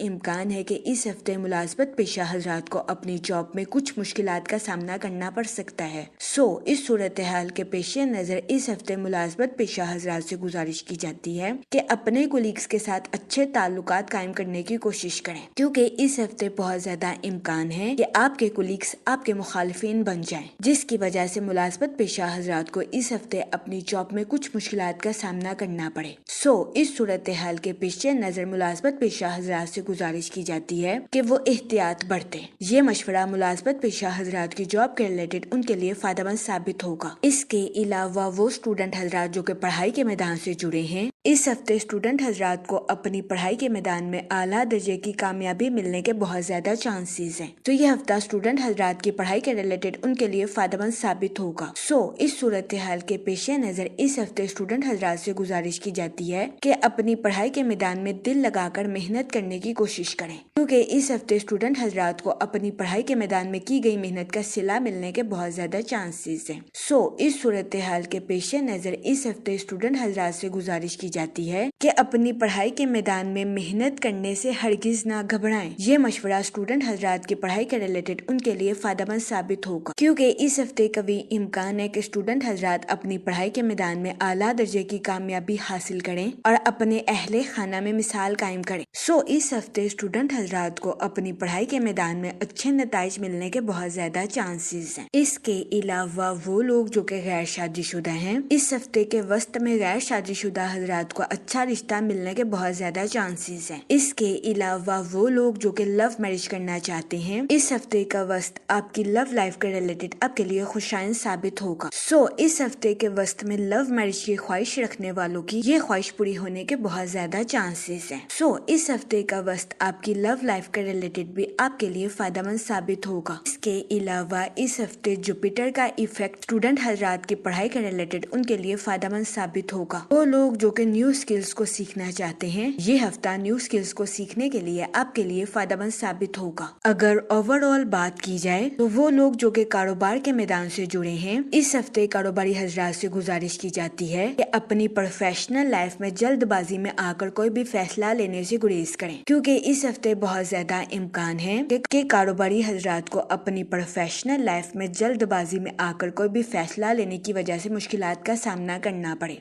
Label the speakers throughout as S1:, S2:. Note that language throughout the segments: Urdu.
S1: امکان ہے کہ اس ہفتے ملازمت پیشہ حضرات کو اپنی جاب میں کچھ مشکلات کا سامنا کرنا پڑ سکتا ہے۔ اس صورتحال کے پیش نظر اس ہفتے ملازمت پیشہ حضرات سے گزارش کی جاتی ہے کہ اپنے کولیگز کے ساتھ اچھے تعلقات قائم کرنے کی کوشش کریں، کیونکہ اس ہفتے بہت زیادہ امکان ہے کہ آپ کے کولیگز آپ کے مخالفین بن جائیں، جس کی وجہ سے ملازمت پیشہ حضرات کو اس ہفتے اپنی جاب میں کچھ مشکلات کا سامنا کرنا پڑے۔ اس صورتحال کے پیش نظر ملازمت پیشہ حضرات سے گزارش کی جاتی ہے کہ وہ احتیاط برتیں۔ یہ مشورہ ملازمت پیشہ حضرات کی جاب کے ریلیٹڈ ان کے لیے فائدہ مند ثابت ہوگا۔ اس کے علاوہ وہ اسٹوڈنٹ حضرات جو کہ پڑھائی کے میدان سے جڑے ہیں، اس ہفتے اسٹوڈنٹ حضرات کو اپنی پڑھائی کے میدان میں اعلیٰ درجے کی کامیابی ملنے کے بہت زیادہ چانسز ہیں، تو یہ ہفتہ اسٹوڈنٹ حضرات کی پڑھائی کے ریلیٹڈ ان کے لیے فائدہ مند ثابت ہوگا۔ اس صورتحال کے پیش نظر اس ہفتے اسٹوڈنٹ حضرات سے گزارش کی جاتی ہے کہ اپنی پڑھائی کے میدان میں دل لگا کر محنت کرنے کی کوشش کریں، کیونکہ اس ہفتے اسٹوڈنٹ حضرات کو اپنی پڑھائی کے میدان میں کی گئی محنت کا صلہ ملنے کے بہت زیادہ چانسز ہیں۔ اس صورتحال کے پیش نظر اس ہفتے اسٹوڈنٹ حضرات سے گزارش کی جاتی ہے کہ اپنی پڑھائی کے میدان میں محنت کرنے سے ہرگز نہ گھبرائیں۔ یہ مشورہ اسٹوڈنٹ حضرات کی پڑھائی کے ریلیٹڈ ان کے لیے فائدہ مند ثابت ہوگا، کیونکہ اس ہفتے قوی امکان ہے کہ اسٹوڈنٹ حضرات اپنی پڑھائی کے میدان میں اعلیٰ درجے کی کامیابی حاصل کریں اور اپنے اہل خانہ میں مثال قائم کریں۔ اس ہفتے اسٹوڈنٹ حضرات کو اپنی پڑھائی کے میدان میں اچھے نتائج ملنے کے بہت زیادہ چانسز ہیں۔ اس کے علاوہ وہ لوگ جو کہ غیر شادی شدہ ہیں، اس ہفتے کے وسط میں غیر شادی شدہ حضرات کو اچھا رشتہ ملنے کے بہت زیادہ چانسز ہیں۔ اس کے علاوہ وہ لوگ جو کہ لو میرج کرنا چاہتے ہیں، اس ہفتے کا وسط آپ کی لو لائف کے ریلیٹڈ آپ کے لیے خوشائن ثابت ہوگا۔ اس ہفتے کے وسط میں لو میرج کی خواہش رکھنے والوں کی یہ خواہش پوری ہونے کے بہت زیادہ چانسز ہیں۔ اس ہفتے کا وسط آپ کی لو لائف کے ریلیٹڈ بھی آپ کے لیے فائدہ مند ثابت ہوگا۔ اس کے علاوہ اس ہفتے جوپیٹر کا ایفیکٹ اسٹوڈنٹ حضرات کی پڑھائی کے ریلیٹڈ ان کے لیے فائدہ مند ثابت ہوگا۔ وہ لوگ جو کہ نیو اسکلز کو سیکھنا چاہتے ہیں، یہ ہفتہ نیو اسکلز کو سیکھنے کے لیے آپ کے لیے فائدہ مند ثابت ہوگا۔ اگر اوور آل بات کی جائے تو وہ لوگ جو کہ کاروبار کے میدان سے جڑے ہیں، اس ہفتے کاروباری حضرات سے گزارش کی جاتی ہے کہ اپنی پروفیشنل لائف میں جلد بازی میں آ کر کوئی بھی فیصلہ لینے سے گریز کریں، کیونکہ اس ہفتے بہت زیادہ امکان ہے کہ کاروباری حضرات کو اپنی پروفیشنل لائف میں جلد بازی میں آ کر کوئی بھی فیصلہ لینے کی وجہ سے مشکلات کا سامنا کرنا پڑے۔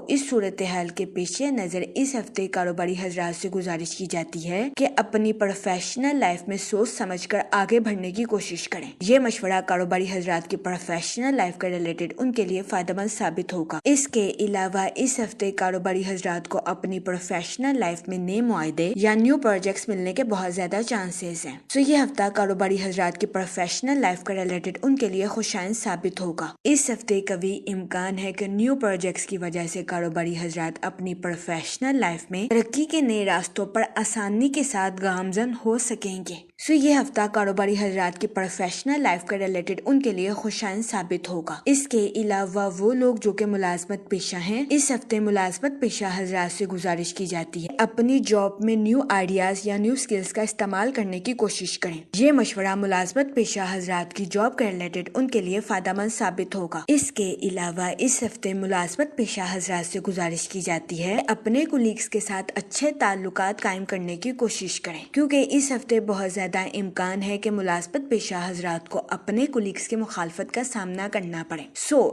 S1: اس صورتحال کے پیش نظر اس ہفتے کاروباری حضرات سے گزارش کی جاتی ہے کہ اپنی پروفیشنل لائف میں سوچ سمجھ کر آگے بڑھنے کی کوشش کریں۔ یہ مشورہ کاروباری حضرات کی پروفیشنل لائف کے ریلیٹڈ ان کے لیے فائدہ مند ثابت ہوگا۔ اس کے علاوہ اس ہفتے کاروباری حضرات کو اپنی پروفیشنل لائف میں نئے معاہدے یا نیو پروجیکٹس ملنے کے بہت زیادہ چانسز ہیں۔ یہ ہفتہ کاروباری حضرات کی پروفیشنل لائف کے ریلیٹڈ ان کے لیے خوشائن ثابت ہوگا۔ اس ہفتے قوی امکان ہے کہ نیو پروجیکٹس کی وجہ سے کاروباری حضرات اپنی پروفیشنل لائف میں ترقی کے نئے راستوں پر آسانی کے ساتھ گامزن ہو سکیں گے۔ یہ ہفتہ کاروباری حضرات کی پروفیشنل لائف کے ریلیٹڈ ان کے لیے خوشائن ثابت ہوگا۔ اس کے علاوہ وہ لوگ جو کہ ملازمت پیشہ ہیں، اس ہفتے ملازمت پیشہ حضرات سے گزارش کی جاتی ہے اپنی جاب میں نیو آئیڈیاز یا نیو اسکلز کا استعمال کرنے کی کوشش کریں۔ یہ مشورہ ملازمت پیشہ حضرات کی جاب کے ریلیٹڈ ان کے لیے فائدہ مند ثابت ہوگا۔ اس کے علاوہ اس ہفتے ملازمت پیشہ حضرات سے گزارش کی جاتی ہے اپنے کولیگز کے ساتھ اچھے تعلقات قائم کرنے کی کوشش کریں، کیونکہ اس ہفتے بہت زیادہ امکان ہے کہ ملازمت پیشہ حضرات کو اپنے کولیگز کی مخالفت کا سامنا کرنا پڑے۔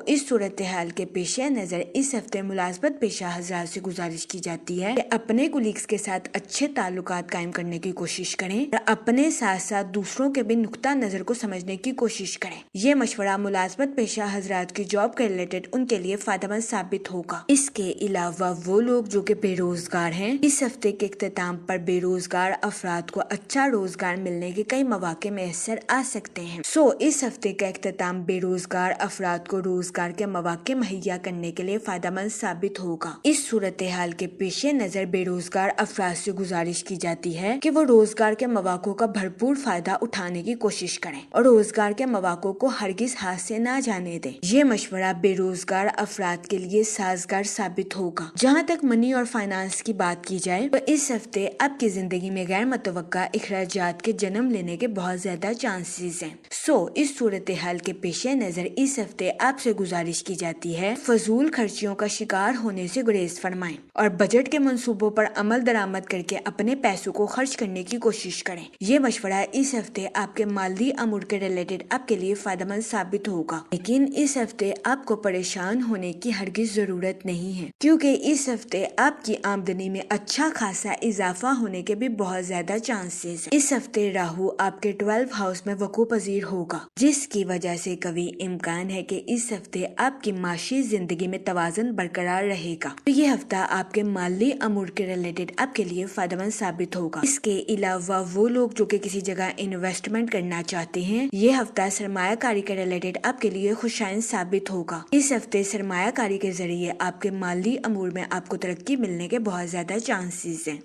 S1: اس صورتحال کے پیش نظر اس ہفتے ملازمت پیشہ حضرات سے گزارش کی جاتی ہے کہ اپنے کولیگز کے ساتھ اچھے تعلقات قائم کرنے کی کوشش کریں اور اپنے ساتھ ساتھ دوسروں کے بھی نقطہ نظر کو سمجھنے کی کوشش کریں۔ یہ مشورہ ملازمت پیشہ حضرات کی جاب کے ریلیٹڈ ان کے لیے فائدہ مند ثابت ہوگا۔ اس کے علاوہ وہ لوگ جو کہ بے روزگار ہیں، اس ہفتے کے اختتام پر بے روزگار افراد کو اچھا روزگار ملنے کے کئی مواقع میسر آ سکتے ہیں۔ اس ہفتے کا اختتام بے روزگار افراد کو روزگار کے مواقع مہیا کرنے کے لیے فائدہ مند ثابت ہوگا۔ اس صورتحال کے پیش نظر بے روزگار افراد سے گزارش کی جاتی ہے کہ وہ روزگار کے مواقع کا بھرپور فائدہ اٹھانے کی کوشش کریں اور روزگار کے مواقع کو ہرگز ہاتھ سے نہ جانے دیں۔ یہ مشورہ بے روزگار افراد کے لیے سازگار ثابت ہوگا، جہاں تک منی اور فائنانس کی بات کی جائے تو اس ہفتے آپ کی زندگی میں غیر متوقع اخراجات کے جنم لینے کے بہت زیادہ چانسز ہیں۔ اس صورتحال کے پیش نظر اس ہفتے آپ سے گزارش کی جاتی ہے فضول خرچیوں کا شکار ہونے سے گریز فرمائیں اور بجٹ کے منصوبوں پر عمل درآمد کر کے اپنے پیسوں کو خرچ کرنے کی کوشش کریں۔ یہ مشورہ اس ہفتے آپ کے مالی امور کے ریلیٹڈ آپ کے لیے فائدہ مند ثابت ہوگا، لیکن اس ہفتے آپ کو پریشان ہونے کی ہرگز ضرورت نہیں ہے، کیونکہ اس ہفتے آپ کی آمدنی میں اچھا خاصا اضافہ ہونے کے بھی بہت زیادہ چانسز ہیں۔ اس ہفتے راہو آپ کے 12 ہاؤس میں وقوع پذیر ہوگا، جس کی وجہ سے قوی امکان ہے کہ اس ہفتے آپ کی معاشی زندگی میں توازن برقرار رہے گا، تو یہ ہفتہ آپ کے مالی امور کے ریلیٹڈ آپ کے لیے فائدہ مند ثابت ہوگا۔ اس کے علاوہ وہ لوگ جو کہ کسی جگہ انویسٹمنٹ کرنا چاہتے ہیں، یہ ہفتہ سرمایہ کاری کے ریلیٹڈ آپ کے لیے خوشائن ثابت ہوگا۔ اس ہفتے سرمایہ کاری کے ذریعے آپ کے مالی امور میں آپ کو ترقی ملنے کے بہت زیادہ چانسز ہیں۔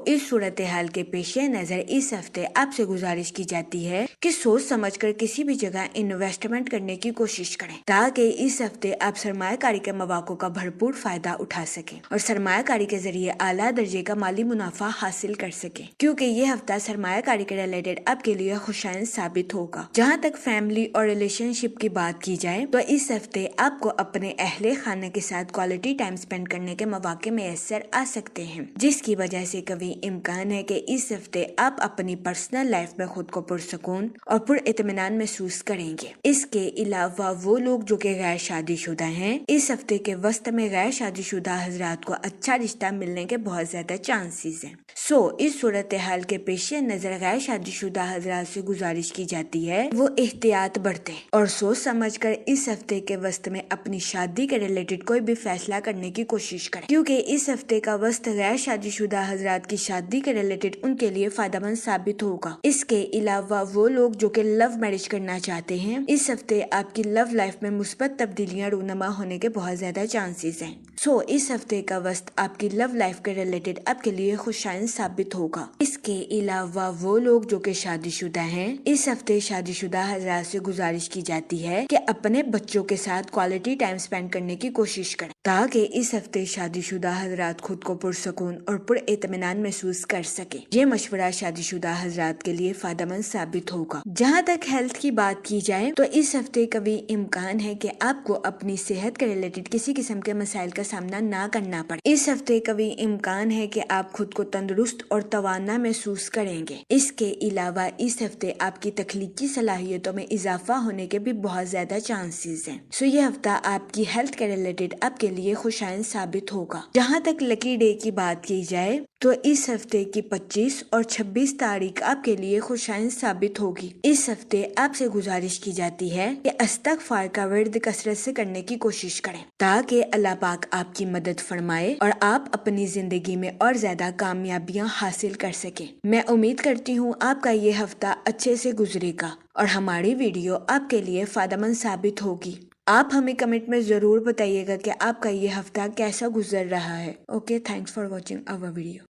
S1: اس صورتحال کے پیش نظر اس ہفتے آپ سے گزارش کی جاتی ہے کہ سوچ سمجھ کر کسی بھی جگہ انویسٹمنٹ کرنے کی کوشش کریں، تاکہ اس ہفتے آپ سرمایہ کاری کے مواقع کا بھرپور فائدہ اٹھا سکیں اور سرمایہ کاری کے ذریعے اعلیٰ درجے کا مالی منافع حاصل کر سکیں، کیونکہ یہ ہفتہ سرمایہ کاری کے ریلیٹڈ آپ کے لیے خوشائن ثابت ہوگا۔ جہاں تک فیملی اور ریلیشن شپ کی بات کی جائے تو اس ہفتے آپ کو اپنے اہل خانہ کے ساتھ کوالٹی ٹائم سپینڈ کرنے کے مواقع میسر آ سکتے ہیں، جس کی وجہ سے قوی امکان ہے کہ اس ہفتے آپ اپنی پرسنل لائف میں خود کو پرسکون اور پر اطمینان محسوس کریں گے۔ اس کے علاوہ وہ لوگ جو کہ غیر شادی شدہ ہیں، اس ہفتے کے وسط میں غیر شادی شدہ حضرات کو اچھا رشتہ ملنے کے بہت زیادہ چانسز ہیں۔ اس صورتحال کے پیش نظر غیر شادی شدہ حضرات سے گزارش کی جاتی ہے وہ احتیاط برتیں اور سوچ سمجھ کر اس ہفتے کے وسط میں اپنی شادی کے ریلیٹڈ کوئی بھی فیصلہ کرنے کی کوشش کریں، کیونکہ اس ہفتے کا وسط غیر شادی شدہ حضرات کی شادی کے ریلیٹڈ ان کے لیے فائدہ مند ثابت ہوگا۔ اس کے علاوہ وہ لوگ جو کہ لو میرج کرنا چاہتے ہیں، اس ہفتے آپ کی لو لائف میں مثبت تبدیلیاں رونما ہونے کے بہت زیادہ چانسز ہیں۔ اس ہفتے کا وسط آپ کی لو لائف کے ریلیٹڈ آپ کے لیے خوشائن ثابت ہوگا۔ اس کے علاوہ وہ لوگ جو کہ شادی شدہ ہیں، اس ہفتے شادی شدہ حضرات سے گزارش کی جاتی ہے کہ اپنے بچوں کے ساتھ کوالٹی ٹائم سپینڈ کرنے کی کوشش کریں، تاکہ اس ہفتے شادی شدہ حضرات خود کو پرسکون اور پر اطمینان محسوس کر سکیں۔ یہ مشورہ شادی شدہ حضرات کے لیے فائدہ مند ثابت ہوگا۔ جہاں تک ہیلتھ کی بات کی جائے تو اس ہفتے قوی امکان ہے کہ آپ کو اپنی صحت کے ریلیٹڈ کسی قسم کے مسائل کا سامنا نہ کرنا پڑے۔ اس ہفتے قوی امکان ہے کہ آپ خود کو تندرست اور توانا محسوس کریں گے۔ اس کے علاوہ اس ہفتے آپ کی تخلیقی صلاحیتوں میں اضافہ ہونے کے بھی بہت زیادہ چانسز ہیں۔ یہ ہفتہ آپ کی ہیلتھ کے ریلیٹڈ آپ کے لیے خوشائن ثابت ہوگا۔ جہاں تک لکی ڈے کی بات کی جائے تو اس ہفتے کی 25 اور 26 تاریخ آپ کے لیے خوشائن ثابت ہوگی۔ اس ہفتے آپ سے گزارش کی جاتی ہے کہ استغفار کا ورد کثرت سے کرنے کی کوشش کریں، تاکہ اللہ پاک آپ کی مدد فرمائے اور آپ اپنی زندگی میں اور زیادہ کامیابیاں حاصل کر سکیں۔ میں امید کرتی ہوں آپ کا یہ ہفتہ اچھے سے گزرے گا اور ہماری ویڈیو آپ کے لیے فائدہ مند ثابت ہوگی۔ آپ ہمیں کمنٹ میں ضرور بتائیے گا کہ آپ کا یہ ہفتہ کیسا گزر رہا ہے۔ Okay, thanks for watching our video.